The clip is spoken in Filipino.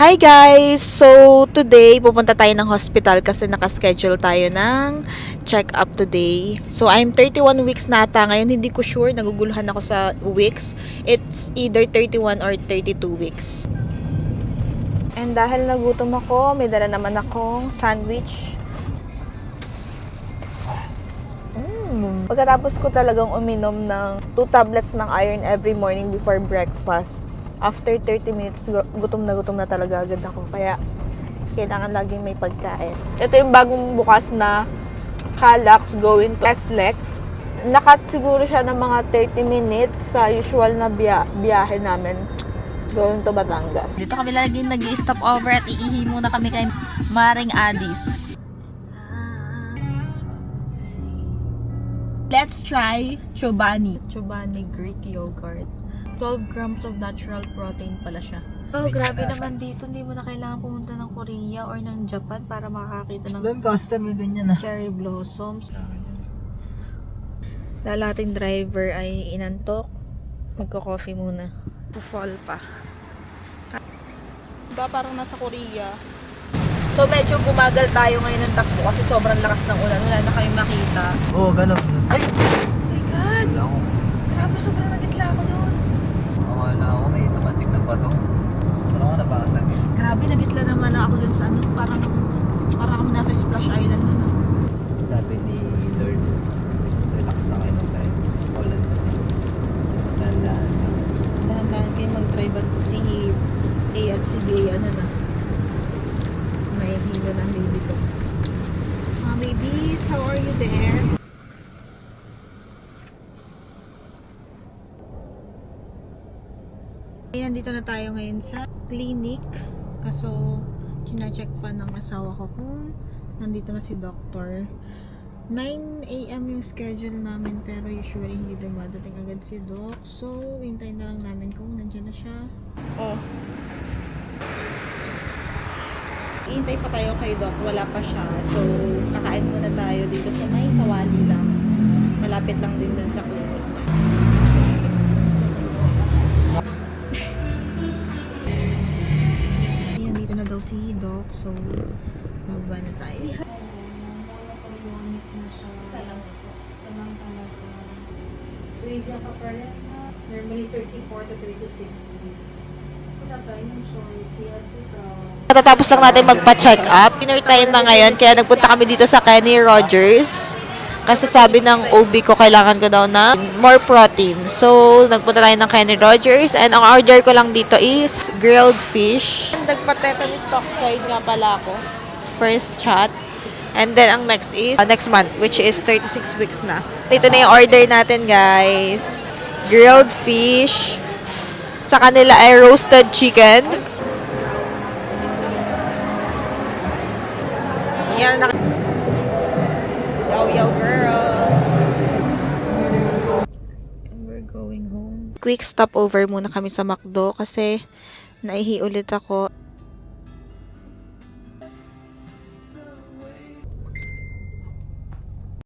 Hi guys! So, today, pupunta tayo ng hospital kasi nakaschedule tayo ng check-up today. So, I'm 31 weeks na ata. Ngayon, hindi ko sure. Naguguluhan ako sa weeks. It's either 31 or 32 weeks. And dahil nagutom ako, may dala naman akong sandwich. Pagkatapos ko talagang uminom ng 2 tablets ng iron every morning before breakfast. After 30 minutes, gutom na talaga agad ako. Kaya, kailangan laging may pagkain. Ito yung bagong bukas na Calax going to SLEX. Nakat siguro siya ng mga 30 minutes sa usual na biyahe namin going to Batangas. Dito kami lagi nag-stop over at iihi muna kami kay Maring Adis. Let's try Chobani. Chobani Greek yogurt. 12 grams of natural protein pala siya. Oh, grabe naman dito. Hindi mo na kailangan pumunta ng Korea or ng Japan para makakita ng Doon custom may ganyan na. cherry blossoms. Dahil ating driver ay inantok, magko-coffee muna. Fall pa. Diba parang nasa Korea? So medyo bumagal tayo ngayon ng takbo kasi sobrang lakas ng ulan. Wala na kayong makita. Oo, gano'n. Ay! Oh my God! Ako. Grabe, sobrang nagitla ako doon. Akala ako may tumasik na pa to. Wala ko nabasag eh. Grabe, nagitla naman ako doon sa ano. Parang kami nasa Splash Island na. Sabi ni Lord, relax na kayo ng time. Ulan kasi. Dahan-dahan. Dahan-dahan kayo mag-drive at si A at si B, ano na. Naihilo ng baby ko. Babies, how are you there? Nandito na tayo ngayon sa clinic. Kaso, kina-check pa ng asawa ko kung nandito na si doctor. 9 AM yung schedule namin pero usually hindi dumadating agad si doc. So, hintayin na lang namin kung nandiyan na siya. Oh. Hintay pa tayo kay doc. Wala pa siya. So, kakain muna tayo dito sa may sawali lang. Malapit lang din dun sa clinic. Nandito na daw si doc. So, bababa na tayo. Salang talaga. Trivia pa pa rin na. Normally 34 to 36 weeks. Wala tayong choice. Yes, ikaw. Katatapos lang natin magpa-check up. Dinner time na ngayon, kaya nagpunta kami dito sa Kenny Rogers. Kasi sabi ng OB ko, kailangan ko daw na more protein. So, nagpunta tayo ng Kenny Rogers. And ang order ko lang dito is grilled fish. Nagpa-tetanus toxoid nga pala ako. First shot. And then, ang next is next month, which is 36 weeks na. Ito na yung order natin, guys. Grilled fish. Sa kanila ay roasted chicken. Yan na. Yo, girl. And we're going home. Quick stopover muna kami sa McDo kasi naihi ulit ako.